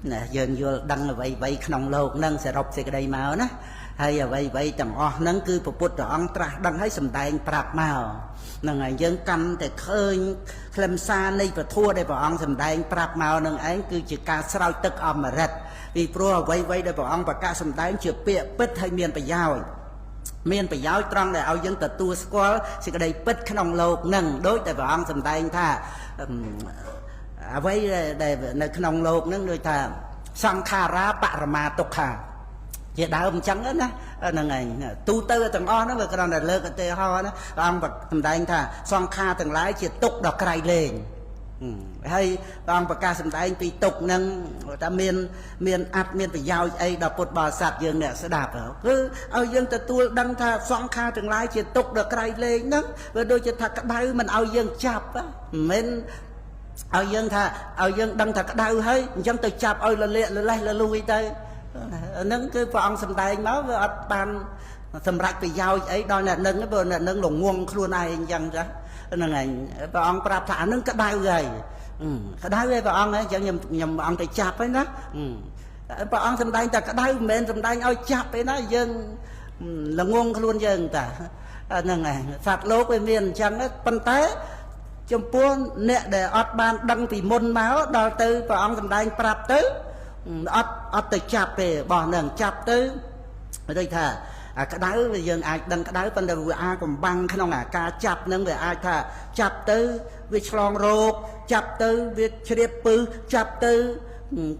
nè dân vô đăng vậy vậy không lâu nâng sẽ rọc sẽ cái đây màu ná hay là vậy chẳng nâng cứ phục bút ông tra đăng thấy sầm tay prap màu nâng ngày dân canh để khơi làm xa này và thua đây vào ông sầm tay prap màu nâng ấy cứ chỉ ca sao tức ông mà rệt vì pro vậy vậy đây vào ông và ca sầm tay chưa bịa bứt hay miền phải giao miền phải giáo trong để ao dân tật tua squall sẽ cái đây bứt không lâu nâng đối tại vào ông sầm tay tha vậy để nơi không lâu nâng đôi ta sang kha ra parama tục hà chỉ đạo trắng đó nè ngày tu tư từng o nó về cái là lơ cái tê ho đó ông vật thầm đại thà sang kha từng lái chỉ tục đọc cày lên hay ông vật ca thầm đại vì tục nâng ta miền áp miền phải giao ấy đọc một bò sạt dương nè sẽ đạp ở cứ ao dương ta tu đăng thà sang kha từng lái chỉ tục đọc cày lên đó và đôi chỉ thật cái đau mình ao dương chập á mình ao dương thà ao dương đăng thật cái đau hơi dân từ chập ao là lẹ là lui tới nâng cái phong sầm tay máu với ban sầm rạch bị dao ấy đôi là nâng cái bờ là nâng lồng nguồn luôn này dân đó nâng này phong prap thả nâng cái đau gầy cái đau gầy phong ấy chẳng nhầm ông tay chạp ấy đó phong sầm tay ta cái đau men sầm tay ao chạp ấy đó dân là nguồn luôn dân ta nâng này phạt lố với miền chẳng ấy phân tế trong buôn nè để ban đăng thì môn máu đo tư phong sầm tay prap tới ớt từ chạp về bỏ nâng chạp tới ở đây thà cái đáy bây giờ ai đăng cái đáy phân đầu ai còn băng cái nông ca chạp nâng về ai thà chạp tới việc long rô chạp tới việc chếp pư chạp tới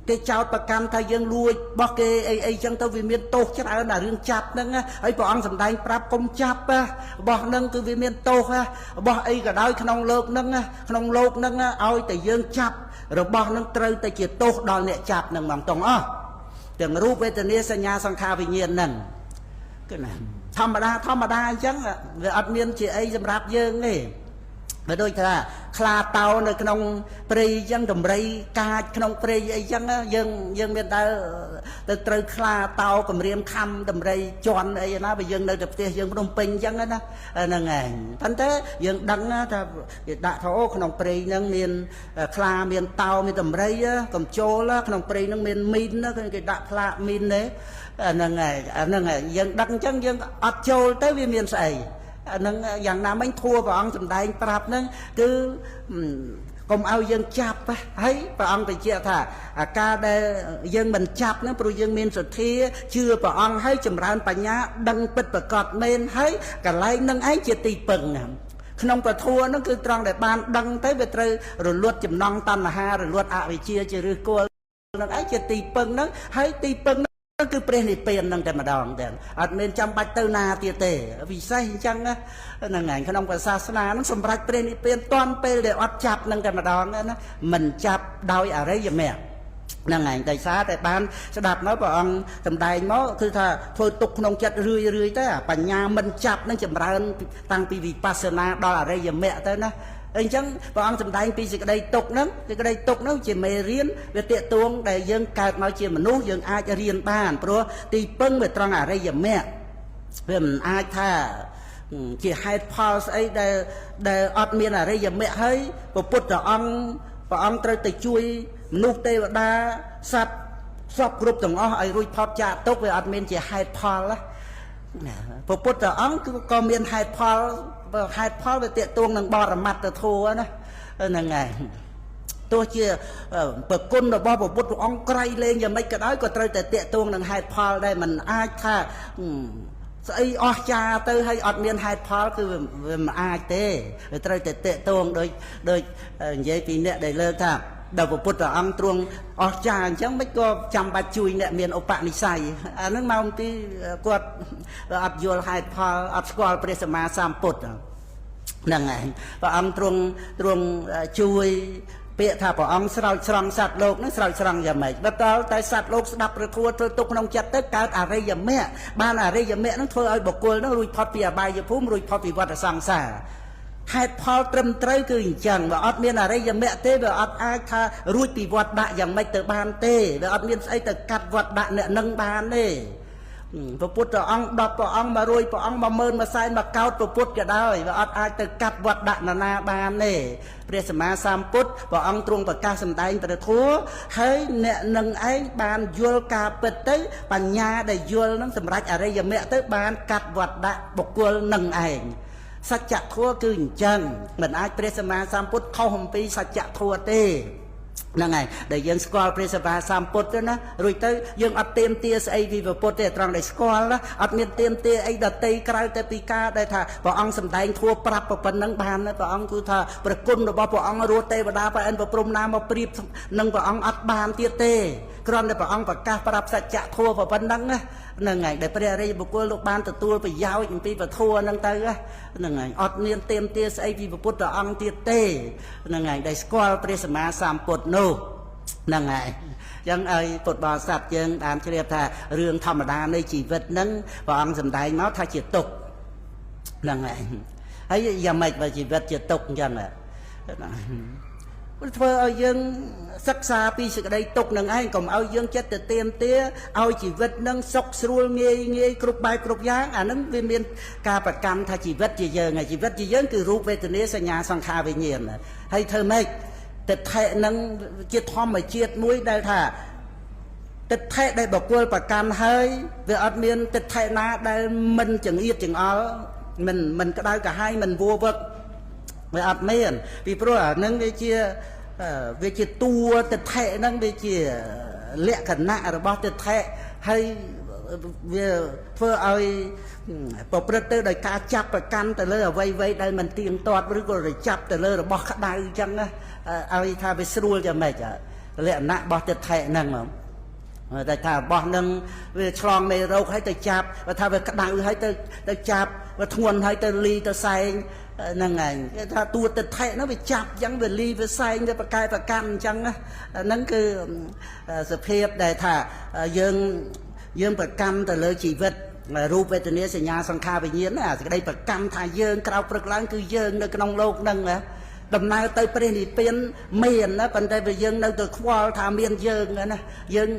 cái cháu bạc cam thay dân lui bỏ cái ấy chẳng tôi vì miền tô chắc là riêng chạp nâng ấy bỏ ăn sầm đánh prap công chạp bỏ nâng từ vì miền tô bỏ ấy cả đáy cái nông lột nâng ôi tại dân chạp rồi bỏ nâng trâu tại chỉ tốt đòi nẹ chạp nâng bằng tổng tưởng rút về tình sẽ nhà sang kha vì nhiên nâng cái này thầm đa chẳng về ạt miên chỉ ấy dâm rạp dương ấy và đôi là khla tàu nơi trong prey dân đồng rây ca trong prey ấy dân dân bên ta từ từ khla tàu cầm riêng khăm đồng rây chọn ấy nó bây giờ nơi tập tiền dân đông pin dân đó nè ngày thành thế dân đăng đã thấu trong prey nâng miền khla miền tàu miền đồng rây cầm chô lá trong prey nâng miền min đó cái đã khla min đấy nè ngày dân đăng chân dân ắt chô tới vì miền sài nâng dạng nào anh thua vào ông sầm đại prap nâng cứ cùng ao dân chạp ấy và ông phải chia thà ca đây dân mình chạp nó pro dân miền sụt thi chưa vào ông hay chầm ran bà nhá đăng bứt và cọt men hay cả lại nâng ấy chia tì pừng không phải thua nó cứ tròn để ban đăng tới về trời rồi luật chầm non tan là ha rồi luật về chia chia rồi cô nâng ấy chia tì pừng nó hay tì pừng cứ pre này tiền năng mà đòn tiền nên trong bạch tư na tiệt tệ vì sao chăng á là ngày không phải sa na nó sầm bạch pre này tiền toàn pe để ót chập năng mà đòn đó mình chập đôi ở đấy giờ mẹ năng ngày tại xã tại ban sẽ đặt nói bảo ông tầm đài nóคือថាធ្វើទុកក្នុងចិត្តរឿយទៅបញ្ញាមិនចាប់នឹងចម្រើនតាំងពីវិបស្សនាដល់អរិយមគ្គទៅណាអញ្ចឹងព្រះអង្គសម្ដែងពីសេចក្តីទុកហ្នឹងជាមេរៀនវាតេតួងដែលយើងកើតមកជាមនុស្សយើងអាចរៀនបានព្រោះទីពឹងវាត្រង់អរិយមគ្គវាមិនអាចថាជាហេតុផលស្អីដែលអត់មានអរិយមគ្គហើយព្រះពុទ្ធអង្គត្រូវទៅជួយមនុស្សទេវតាសត្វសពគ្រប់ទាំងអស់ឲ្យរួចផុតចាកទុក្ខវាអត់មានជាហេតុផលណាព្រះពុទ្ធអង្គក៏មានហេតុផលវាតេតួងនឹងបរមត្តធម៌ណាហ្នឹងហើយទោះជាប្រគុណរបស់ព្រះពុទ្ធអង្គក្រៃលែងយ៉ាងម៉េចក៏ដោយក៏ត្រូវតែតេតួងនឹងហេតុផលដែលมันអាចថាស្អីអស្ចារ្យទៅហើយអត់មានហេតុផលគឺវាមិនអាចទេវាត្រូវតែតេតួងដូចនិយាយពីអ្នកដែលលើកថាដល់ព្រះពុទ្ធអង្គទ្រង់អស្ចារ្យអញ្ចឹងមិនក៏ចាំបាច់ជួយអ្នកមានឧបនិស្ស័យអាហ្នឹងមកទីគាត់អត់យល់ហេតុផលអត់ស្គាល់ព្រះសម្មាសម្ពុទ្ធហ្នឹងហើយព្រះអង្គទ្រង់ជួយពាក្យថាព្រះអង្គស្រោចស្រង់សត្វលោកហ្នឹងស្រោចស្រង់យ៉ាងម៉េចបើតើតែសត្វលោកស្ដាប់ឬធัวធ្វើទុកក្នុងចិត្តទៅកើតអរិយមគ្គបានអរិយមគ្គហ្នឹងធ្វើឲ្យបុគ្គលហ្នឹងរួចផុតពីអបាយភូមិរួចផុតពីវដ្តសង្សារហេតុផលត្រឹមត្រូវគឺអញ្ចឹងបើអត់មានអរិយមគ្គទេវាអត់អាចថារួចពីវត្តដាក់យ៉ាងម៉េចទៅបានទេវាអត់មានស្អីទៅកាត់វត្តដាក់អ្នកនឹងបានទេ ព្រះពុទ្ធអង្គ10ព្រះអង្គ100ព្រះអង្គ10000 100,000 1កោតព្រះពុទ្ធក៏ដោយវាអត់អាចទៅកាត់វត្តដាក់នរណាបានទេព្រះសម្មាសម្ពុទ្ធព្រះអង្គទ្រង់ប្រកាសសម្ដែងព្រះធម៌ហើយអ្នកនឹងឯងបានយល់ការពិតទៅបញ្ញាដែលយល់នឹងសម្រេចអរិយមគ្គទៅបានកាត់វត្តដាក់បុគ្គលនឹងឯងសច្ចធម៌គឺអញ្ចឹងមិនអាចព្រះសម្មាសម្ពុទ្ធខុសអំពីសច្ចធម៌ទេហ្នឹងហើយដែលយើងស្គាល់ព្រះសម្មាសម្ពុទ្ធទៅណារួចទៅយើងអត់ទៀមទាស្អីពីព្រះពុទ្ធទេត្រង់ដែលស្គាល់ណាអត់មានទៀមទាអីដតីក្រៅតែពីការដែលថាព្រះអង្គសម្ដែងធัวប្រាប់ប៉ុណ្ណឹងបានព្រះអង្គគឺថាព្រះគុណរបស់ព្រះអង្គរស់ទេវតាប្រអិនប្រព្រំណាមកប្រៀបនឹងព្រះអង្គអត់បានទៀតទេគ្រាន់តែព្រះអង្គប្រកាសប្រាប់សច្ចធម៌ប៉ុណ្ណឹងណាហ្នឹងហើយដែលព្រះអរិយបុគ្គលលោកបានទទួលប្រយោជន៍អំពីពធហ្នឹងទៅហ្នឹងហើយអត់មានទៀមទាស្អីពីព្រះពុទ្ធអង្គទៀតទេហ្នឹងហើយដែលស្គាល់ព្រះសម្មាសម្ពុទ្ធនោះហ្នឹងហើយអញ្ចឹងឲ្យពុទ្ធបរិស័ទយើងបានជ្រាបថារឿងធម្មតានៃជីវិតហ្នឹងព្រះអង្គសម្ដែងមកថាជាទុក្ខហ្នឹងហើយយ៉ាងម៉េចបើជីវិតជាទុក្ខអញ្ចឹងធ្វើឲ្យយើងសិក្សាពីសេចក្តីទុក្ខនឹងឯងកុំឲ្យយើងចិត្តទៅទៀមទាឲ្យជីវិតនឹងសុខស្រួលងាយគ្រប់បែបគ្រប់យ៉ាងអានឹងវាមានការប្រកាន់ថាជីវិតជាយើងហើយជីវិតជាយើងគឺរូបវេទនាសញ្ញាសង្ខារវិញ្ញាណហើយធ្វើម៉េចទិដ្ឋិនឹងជាធម្មជាតិមួយដែលថាទិដ្ឋិដែលបុគ្គលប្រកាន់ហើយវាអត់មានទិដ្ឋិណាដែលមិនចង្អៀតចង្អល់មិនក្តៅក្រហាយមិនវវឹកវាអត់មានពីព្រោះអានឹងវាជាតួទិដ្ឋិហ្នឹងវាជាលក្ខណៈរបស់ទិដ្ឋិហើយវាធ្វើឲ្យប្រព្រឹត្តទៅដោយការចាប់ប្រកាន់ទៅលើអ្វីៗដែលមិនទៀងទាត់ឬក៏ចាប់ទៅលើរបស់ក្តៅអញ្ចឹងឲ្យថាវាស្រួលយ៉ាងម៉េចលក្ខណៈរបស់ទិដ្ឋិហ្នឹងតែថារបស់នឹងវាឆ្លងមេរោគហើយទៅចាប់បើថាវាក្តៅហើយទៅចាប់វាធ្ងន់ហើយទៅលីទៅសែងហ្នឹងហើយគេថាតួទិដ្ឋិហ្នឹងវាចាប់អញ្ចឹងវាលីវាសែងវាប្រកែប្រកាន់អញ្ចឹងហ្នឹងគឺសភាពដែលថាយើងប្រកាន់ទៅលើជីវិតរូបវេទនាសញ្ញាសង្ខារវិញ្ញាណអាសេចក្តីប្រកាន់ថាយើងក្រៅព្រឹកឡើងគឺយើងនៅក្នុងโลกហ្នឹងដំណើរទៅព្រះនិព្វានមានណាប៉ុន្តែបើយើងនៅទៅខ្វល់ថាមានយើងណាយើង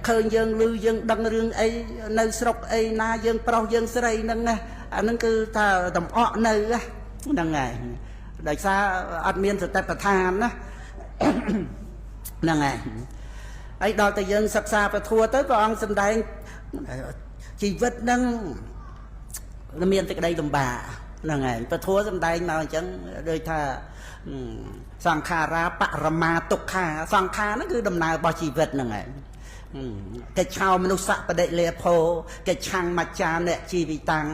ឃើញយើងឮយើងដឹងរឿងអីនៅស្រុកអីណាយើងប្រុសយើងស្រីហ្នឹងណាអាហ្នឹងគឺថាតំអក់នៅហ្នឹងហើយដោយសារអត់មានសតិប្បដ្ឋានណាហ្នឹងហើយហើយដល់តែយើងសិក្សាពធទៅព្រះអង្គសម្ដែងជីវិតហ្នឹងមានតែក្តីលំបាកហ្នឹងហើយពធសម្ដែងមកអញ្ចឹងដូចថាសង្ខារាបរមាទុក្ខាសង្ខារហ្នឹងគឺដំណើររបស់ជីវិតហ្នឹងហើយកិច្ឆោមនុស្សបដិលេភោកិច្ឆាំងមច្ចាអ្នកជីវិតាំង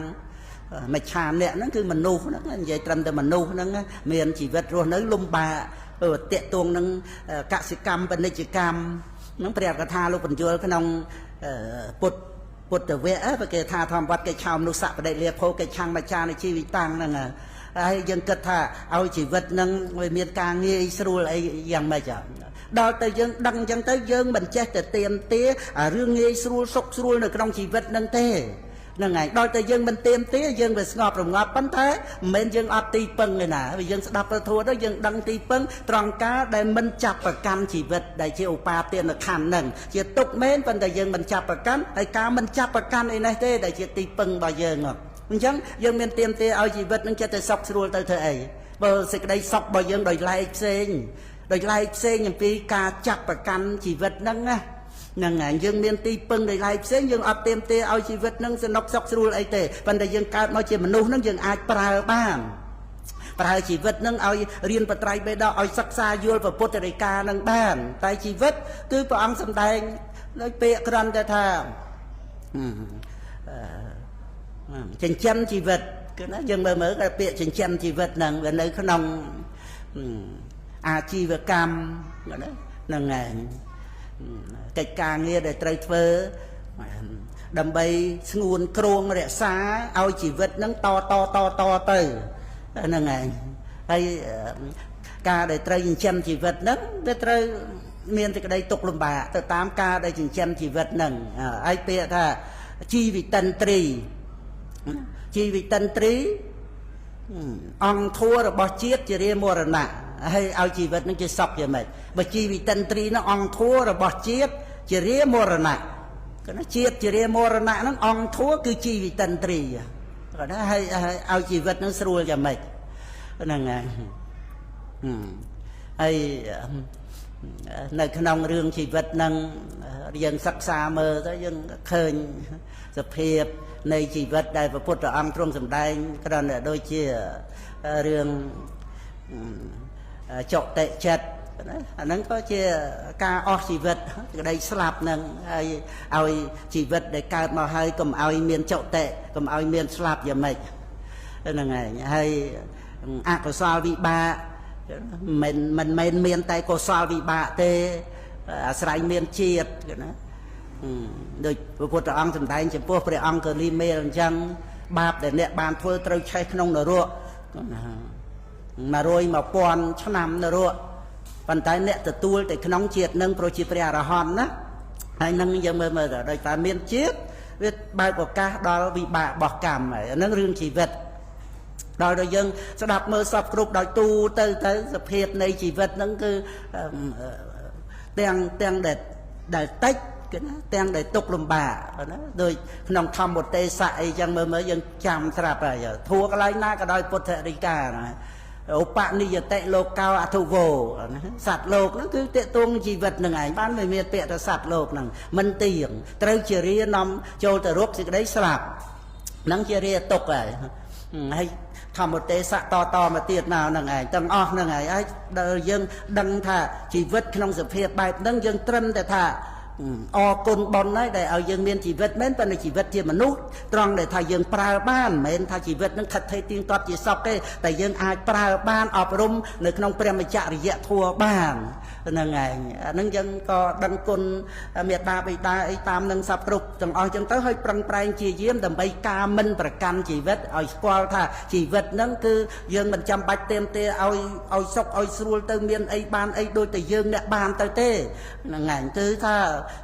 មច្ឆាអ្នកហ្នឹងគឺមនុស្សហ្នឹងនិយាយត្រឹមតែមនុស្សហ្នឹងមានជីវិតរស់នៅលំបាកតាក់ទងនឹងកសិកម្មពាណិជ្ជកម្មហ្នឹងព្រះកថាលោកបញ្យល់ក្នុងពុទ្ធវគ្គគេថាធម្មវត្តកិច្ឆោមនុស្សបដិលេភោកិច្ឆាំងមច្ចាអ្នកជីវិតាំងហ្នឹងហើយយើងគិតថាឲ្យជីវិតនឹងវាមានការងាយស្រួលអីយ៉ាងម៉េចដល់ទៅយើងដឹងអញ្ចឹងទៅយើងមិនចេះតែទៀមទារឿងងាយស្រួលសុខស្រួលនៅក្នុងជីវិតនឹងទេហ្នឹងហើយដល់ទៅយើងមិនទៀមទាយើងវាស្ងប់រងាប់ប៉ុន្តែមិនមែនយើងអត់ទីពឹងទេណាវាយើងស្ដាប់ព្រះធម៌ទៅយើងដឹងទីពឹងត្រង់ការដែលមិនចាប់ប្រកាន់ជីវិតដែលជាឧបាទានខណ្ឌហ្នឹងជាទុកមែនប៉ុន្តែយើងមិនចាប់ប្រកាន់ហើយការមិនចាប់ប្រកាន់អីនេះទេដែលជាទីពឹងរបស់យើងអញ្ចឹងយើងមានទៀមទាឲ្យជីវិតនឹងចិត្តតែសុខស្រួលទៅធ្វើអីបើសេចក្តីសុខរបស់យើងដោយឡែកផ្សេងអំពីការចាប់ប្រកាន់ជីវិតហ្នឹងណាហ្នឹងហើយយើងមានទីពឹងដោយឡែកផ្សេងយើងអត់ទៀមទាឲ្យជីវិតហ្នឹងសនុកសុខស្រួលអីទេប៉ុន្តែយើងកើតមកជាមនុស្សហ្នឹងយើងអាចប្រើបានប្រើជីវិតហ្នឹងឲ្យរៀនបត្រៃបេដកឲ្យសិក្សាយល់ពុទ្ធរិកាហ្នឹងបានតែជីវិតគឺព្រះអង្គសម្ដែងដោយពាក្យគ្រាន់តែថាចិញ្ចឹមជីវិតគឺណាយើងមើលតែពាក្យចិញ្ចឹមជីវិតហ្នឹងវានៅក្នុងអាជីវកម្មហ្នឹងហើយកិច្ចការងារដែលត្រូវធ្វើដើម្បីស្ងួនគ្រងរក្សាឲ្យជីវិតហ្នឹងតទៅហ្នឹងហើយការដែលត្រូវចិញ្ចឹមជីវិតហ្នឹងវាត្រូវមានសេចក្តីទុក្ខលំបាកទៅតាមការដែលចិញ្ចឹមជីវិតហ្នឹងហើយពាក្យថាជីវិតិន្ទ្រីអង្គធัวរបស់ជាតិជារាមរណៈហើយឲ្យជីវិតនឹងជាសុខយ៉ាងម៉េចបើជីវិតិន្ទ្រីនោះអង្គធัวរបស់ជាតិជារាមរណៈ ก็นะជាតិជារាមរណៈហ្នឹងអង្គធัวគឺជីវិតន្ត្រីក៏ណាឲ្យជីវិតហ្នឹងស្រួលយ៉ាងម៉េចហ្នឹងហើយហើយនៅក្នុងរឿងជីវិតហ្នឹងយើងសិក្សាមើលទៅយើងឃើញសភាពនៃជីវិតដែលព្រះពុទ្ធអង្គទ្រង់សម្ដែងគ្រាន់តែដូចជារឿងចុតិចិត្តណាអាហ្នឹងក៏ជាការអស់ជីវិតក្តីស្លាប់នឹងហើយឲ្យជីវិតដែលកើតមកហើយកុំឲ្យមានចុតិកុំឲ្យមានស្លាប់យ៉ាងម៉េចហ្នឹងហើយអកុសលវិបាកមិនមែនមានតែកុសលវិបាកទេអាស្រ័យមានជាតិណាដូចព្រះពុទ្ធអង្គសម្ដែងចំពោះព្រះអង្គលីមេលអញ្ចឹងបាបដែលអ្នកបានធ្វើត្រូវឆេះក្នុងនរក100,000 ឆ្នាំនរកប៉ុន្តែអ្នកទទួលតែក្នុងជាតិនឹងព្រោះជាព្រះអរហន្តណាហើយនឹងយើងមើលដោយតែមានជាតិវាបើកឱកាសដល់វិបាករបស់កម្មហើយអានឹងរឿងជីវិតដល់យើងស្ដាប់មើលសពគ្រប់ដោយទូទៅសភាពនៃជីវិតហ្នឹងគឺទាំងដែលតិចគឺណាទាំងដែលទុកលំបាកណាដូចក្នុងធម្មទេសៈអីចឹងមើលយើងចាំស្រាប់ហើយធัวកន្លែងណាក៏ដោយពុទ្ធរិកាណាឧបនិយតិលោកោអធុវោសត្វលោកហ្នឹងគឺតេតួងជីវិតនឹងឯងបានមិនមានពាក្យថាសត្វលោកហ្នឹងមិនទៀងត្រូវជារានាំចូលទៅរកសេចក្តីស្លាប់ហ្នឹងជារាទុកហើយធម្មទេសៈតមកទៀតមកហ្នឹងឯងទាំងអស់ហ្នឹងឯងហើយដល់យើងដឹងថាជីវិតក្នុងសភាពបែបហ្នឹងយើងត្រឹមតែថាអរគុណបុណ្យហើយដែលឲ្យយើងមានជីវិតមែនប៉ុន្តែជីវិតជាមនុស្សត្រង់ដែលថាយើងប្រើបានមិនមែនថាជីវិតនឹងខិតខំទៀងទាត់ជាសពទេតែយើងអាចប្រើបានអប់រំនៅក្នុងព្រះមច្ចរិយធម៌បានហ្នឹងឯងអាហ្នឹងយើងក៏ដឹងគុណមេត្តាបិតាអីតាមនឹងសពគ្រប់ទាំងអស់ចឹងទៅឲ្យប្រឹងប្រែងជាយាមដើម្បីការមិនប្រកាន់ជីវិតឲ្យស្គាល់ថាជីវិតហ្នឹងគឺយើងមិនចាំបាច់ទេឲ្យសុខឲ្យស្រួលទៅមានអីបានអីដូចតែយើងអ្នកបានទៅទេហ្នឹងឯងគឺថា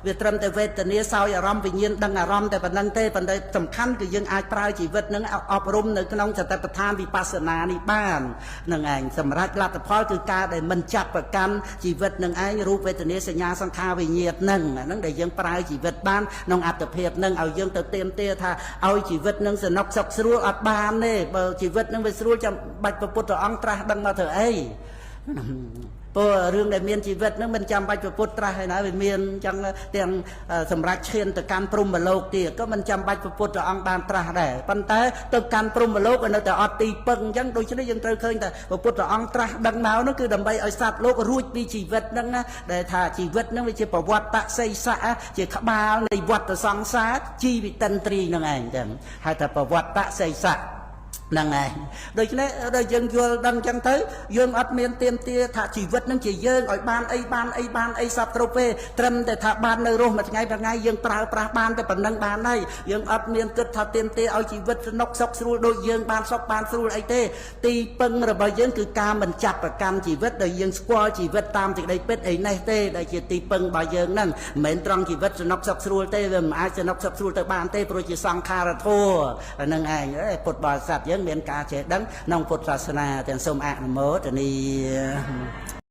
វាត្រឹមតែវេទនាសោយអារម្មណ៍វិញ្ញាណដឹងអារម្មណ៍តែប៉ុណ្្នឹងទេប៉ុន្តែសំខាន់គឺយើងអាចប្រើជីវិតហ្នឹងអប់រំនៅក្នុងសតិប្បដ្ឋានវិបស្សនានេះបានហ្នឹងឯងសម្រាប់លទ្ធផលគឺការដែលមិនចាប់ប្រកាន់ជីវិតនឹងឯងរូបវេទនាសញ្ញាសង្ខារវិញ្ញាណហ្នឹងដែលយើងប្រើជីវិតបានក្នុងអត្តភាពហ្នឹងឲ្យយើងទៅទៀមទាថាឲ្យជីវិតនឹងសនុកសុខស្រួលអត់បានទេបើជីវិតនឹងវាស្រួលចាំបាច់ព្រះពុទ្ធអង្គត្រាស់ដឹងមកធ្វើអីព្រោះរឿងដែលមានជីវិតហ្នឹងមិនចាំបាច់ព្រះពុទ្ធត្រាស់ហើយណាវាមានអញ្ចឹងទាំងសម្រាប់ឈានទៅកាន់ព្រហ្មលោកទៀតក៏មិនចាំបាច់ព្រះពុទ្ធអង្គបានត្រាស់ដែរប៉ុន្តែទៅកាន់ព្រហ្មលោកក៏នៅតែអត់ទីពឹងអញ្ចឹងដូច្នេះយើងត្រូវឃើញថាព្រះពុទ្ធអង្គត្រាស់ដឹងមកនោះគឺដើម្បីឲ្យសត្វលោករួចពីជីវិតហ្នឹងណាដែលថាជីវិតហ្នឹងវាជាប្រវត្តិសីស័កជាក្បាលនៃវដ្តសង្សារជីវិតន្ត្រីហ្នឹងឯងចឹងហៅថាប្រវត្តិសីស័កហ្នឹងហើយដូច្នេះដល់យើងយល់ដឹងចឹងទៅយើងអត់មានទៀមទាថាជីវិតនឹងជាយើងឲ្យបានអីសពគ្រប់ទេត្រឹមតែថាបាននៅរស់មួយថ្ងៃយើងប្រើប្រាស់បានតែប៉ុណ្្នឹងបានហើយយើងអត់មានគិតថាទៀមទាឲ្យជីវិតសនុកសុខស្រួលដូចយើងបានសុខបានស្រួលអីទេទីពឹងរបស់យើងគឺការមិនចាប់ប្រកាន់ជីវិតដែលយើងស្គាល់ជីវិតតាមសេចក្តីពិតអីនេះទេដែលជាទីពឹងរបស់យើងហ្នឹងមិនមែនត្រង់ជីវិតសនុកសុខស្រួលទេវាមិនអាចសនុកសុខស្រួលទៅបានទេព្រោះជាសង្ខារធម៌ហ្នឹងឯងពុទ្ធបរិស័ទយើងមានការចេះដឹងក្នុងពុទ្ធសាសនាទាំងសូមអនុមោទនា